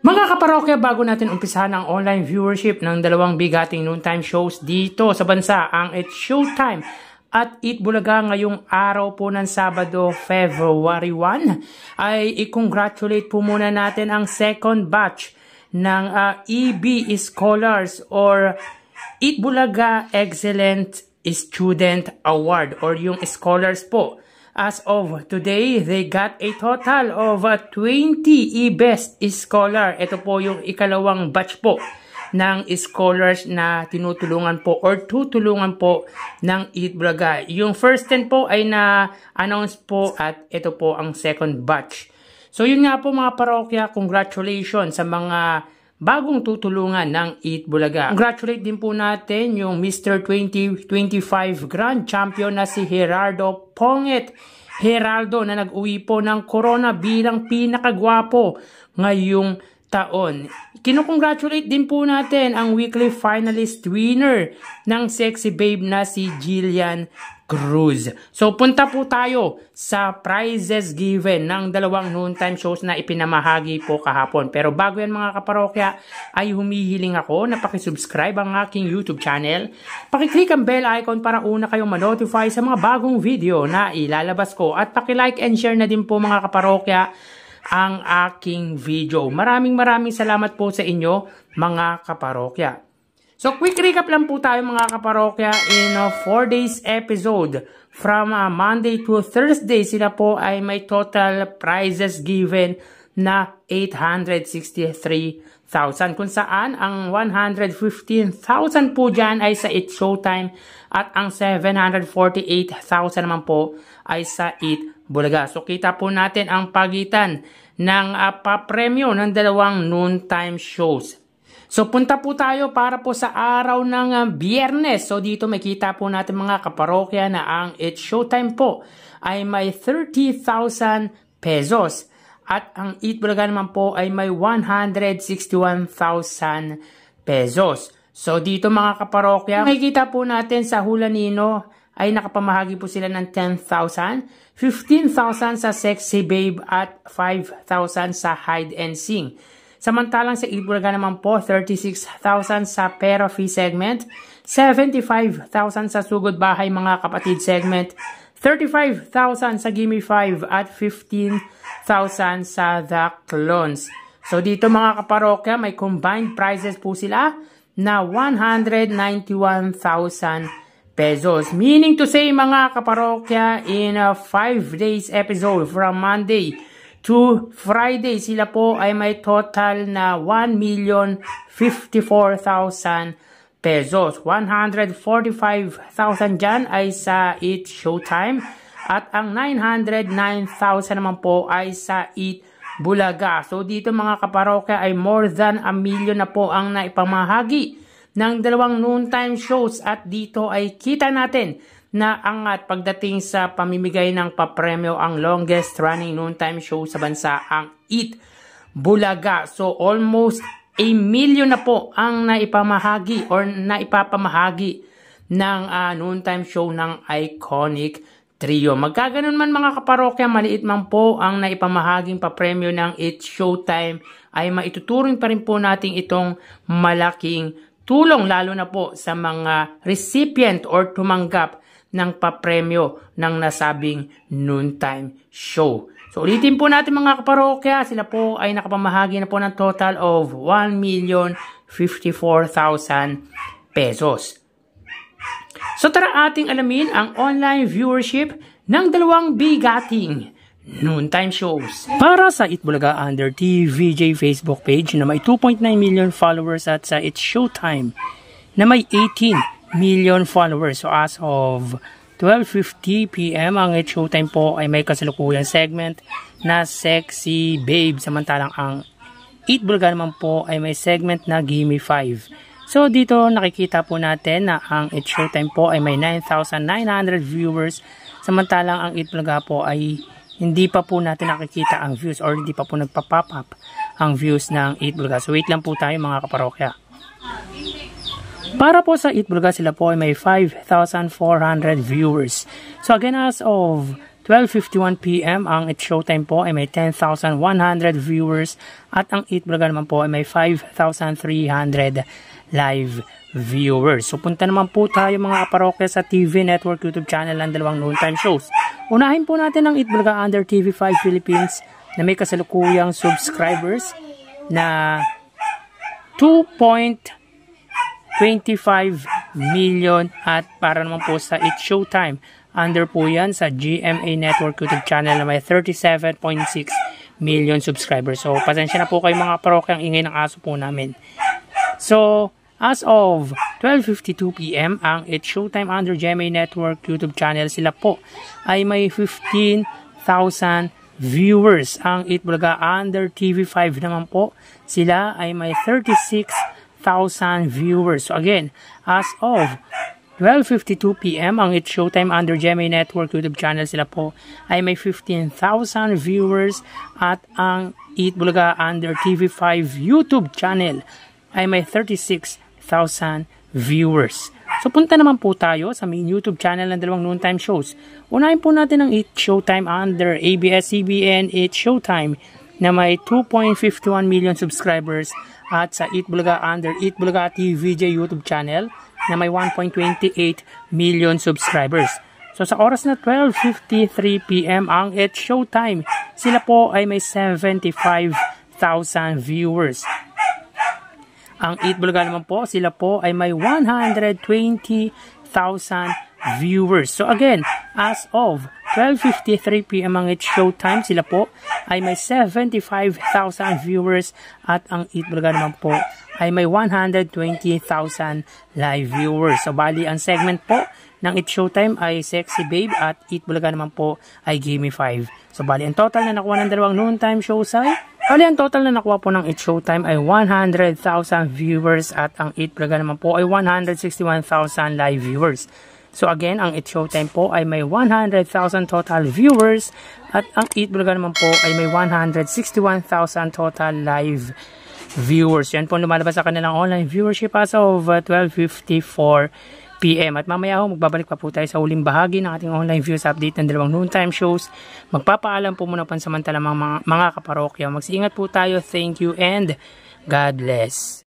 Mga kaparokya, bago natin umpisahan ang online viewership ng dalawang bigating noontime shows dito sa bansa, ang It's Showtime at Eat Bulaga ngayong araw po ng Sabado, February 1, ay i-congratulate po muna natin ang second batch ng EB Scholars or Eat Bulaga Excellent Student Award or yung Scholars po. As of today, they got a total of 20 e-best scholar. Ito po yung ikalawang batch po ng scholars na tinutulungan po or tutulungan po ng Eat Bulaga. Yung first 10 po ay na-announce po at ito po ang second batch. So yun nga po mga parokya, congratulations sa mga bagong tutulungan ng Eat Bulaga. Congratulate din po natin yung Mr. 2025 Grand Champion na si Gerardo Ponget Geraldo na nag-uwi po ng corona bilang pinakagwapo ngayong taon. Kinukongratulate din po natin ang weekly finalist winner ng Sexy Babe na si Jillian Cruz. So punta po tayo sa prizes given ng dalawang noontime shows na ipinamahagi po kahapon. Pero bago yan mga kaparokya, ay humihiling ako na pakisubscribe ang aking YouTube channel. Pakiclick ang bell icon para una kayong ma-notify sa mga bagong video na ilalabas ko. At pakilike and share na din po mga kaparokya ang aking video. Maraming salamat po sa inyo mga kaparokya. So, quick recap lang po tayo mga kaparokya in 4 days episode. From Monday to Thursday, sila po ay may total prizes given na 863,000. Kung saan, ang 115,000 po dyan ay sa It's Showtime at ang 748,000 naman po ay sa Eat Bulaga. So, kita po natin ang pagitan ng papremyo ng dalawang noontime shows. So, punta po tayo para po sa araw ng Biyernes. So, dito makita po natin mga kaparokya na ang It's Showtime po ay may 30,000 pesos. At ang Eat Bulaga naman po ay may 161,000 pesos. So, dito mga kaparokya, makikita po natin sa Hula Nino ay nakapamahagi po sila ng 10,000, 15,000 sa Sexy Babe at 5,000 sa Hide and Sing. Samantalang sa Eat Bulaga naman po, 36,000 sa Pera Fee segment, 75,000 sa Sugod Bahay mga kapatid segment, 35,000 sa Gimme 5 at 15,000 sa The Clones. So dito mga kaparokya, may combined prizes po sila na 191,000 pesos. Meaning to say mga kaparokya, in a 5 days episode from Monday to Friday, sila po ay may total na 1,054,000 pesos. 145,000 dyan ay sa It's Showtime at ang 909,000 naman po ay sa Eat Bulaga. So dito mga kaparokya ay more than 1,000,000 na po ang naipamahagi ng dalawang noontime shows at dito ay kita natin na angat pagdating sa pamimigay ng papremyo ang longest running noontime show sa bansa, ang Eat Bulaga. So almost 1,000,000 na po ang naipamahagi or naipapamahagi ng noontime show ng Iconic Trio. Magkaganon man mga kaparokya, maliit man po ang naipamahaging papremyo ng It's Showtime, ay maituturing pa rin po natin itong malaking tulong lalo na po sa mga recipient or tumanggap ng papremyo ng nasabing noontime show. So ulitin po natin mga kaparokya, sila po ay nakapamahagi na po ng total of 1,054,000 pesos. So tara ating alamin ang online viewership ng dalawang bigating noontime shows. Para sa Eat Bulaga under TVJ Facebook page na may 2.9 million followers at sa It's Showtime na may 18 million followers. So as of 12:50 PM, ang It's Showtime po ay may kasalukuyang segment na Sexy Babe. Samantalang ang Eat Bulaga naman po ay may segment na Gimme 5. So dito nakikita po natin na ang It's Showtime po ay may 9,900 viewers. Samantalang ang Eat Bulaga po ay hindi pa po natin nakikita ang views or hindi pa po nagpa-pop up ang views ng Eat Bulaga. So wait lang po tayo mga kaparokya. Para po sa Eat Bulaga, sila po ay may 5,400 viewers. So again, as of 12:51 PM ang It's Showtime po ay may 10,100 viewers at ang Eat Bulaga naman po ay may 5,300 live viewers. So punta naman po tayo mga kaparokya sa TV Network YouTube channel ng dalawang noontime shows. Unahin po natin ang Eat Bulaga under TV5 Philippines na may kasalukuyang subscribers na 2.25 million at para naman po sa It's Showtime under po yan sa GMA Network YouTube channel na may 37.6 million subscribers. So pasensya na po kayo mga parokya, ang ingay ng aso po namin. So as of 12:52 PM ang It's Showtime under GMA Network YouTube channel, sila po ay may 15,000 viewers. Ang Eat Bulaga under TV5 naman po, sila ay may 36,000 viewers. So again, as of 12:52 PM ang It's Showtime under GMA Network YouTube channel, sila po ay may 15,000 viewers at ang Eat Bulaga under TV5 YouTube channel ay may 36,000 viewers. So punta naman po tayo sa main YouTube channel ng dalawang noontime shows. Unahin po natin ang It's Showtime under ABS-CBN It's Showtime na may 2.51 million subscribers at sa Eat Bulaga under Eat Bulaga TVJ YouTube channel na may 1.28 million subscribers. So sa oras na 12:53 PM ang It's Showtime, sila po ay may 75,000 viewers. Ang Eat Bulaga naman po, sila po ay may 120,000 viewers. So again, as of 12:53 PM ang It's Showtime, sila po ay may 75,000 viewers at ang Eat Bulaga naman po ay may 120,000 live viewers. So bali ang segment po ng It's Showtime ay Sexy Babe at Eat Bulaga naman po ay Gimme 5. So bali ang total na nakuha ng dalawang noontime shows ay ang total na nakuha po ng It's Showtime ay 100,000 viewers at ang Eat Bulaga naman po ay 161,000 live viewers. So again, ang It's Showtime po ay may 100,000 total viewers at ang Eat Bulaga naman po ay may 161,000 total live viewers. Yan po lumalabas sa kanilang online viewership as of 12:54 PM. At mamaya ho, magbabalik pa po tayo sa huling bahagi ng ating online views update ng dalawang noontime shows. Magpapaalam po muna pansamantala mga kaparokya. Mag-iingat po tayo. Thank you and God bless.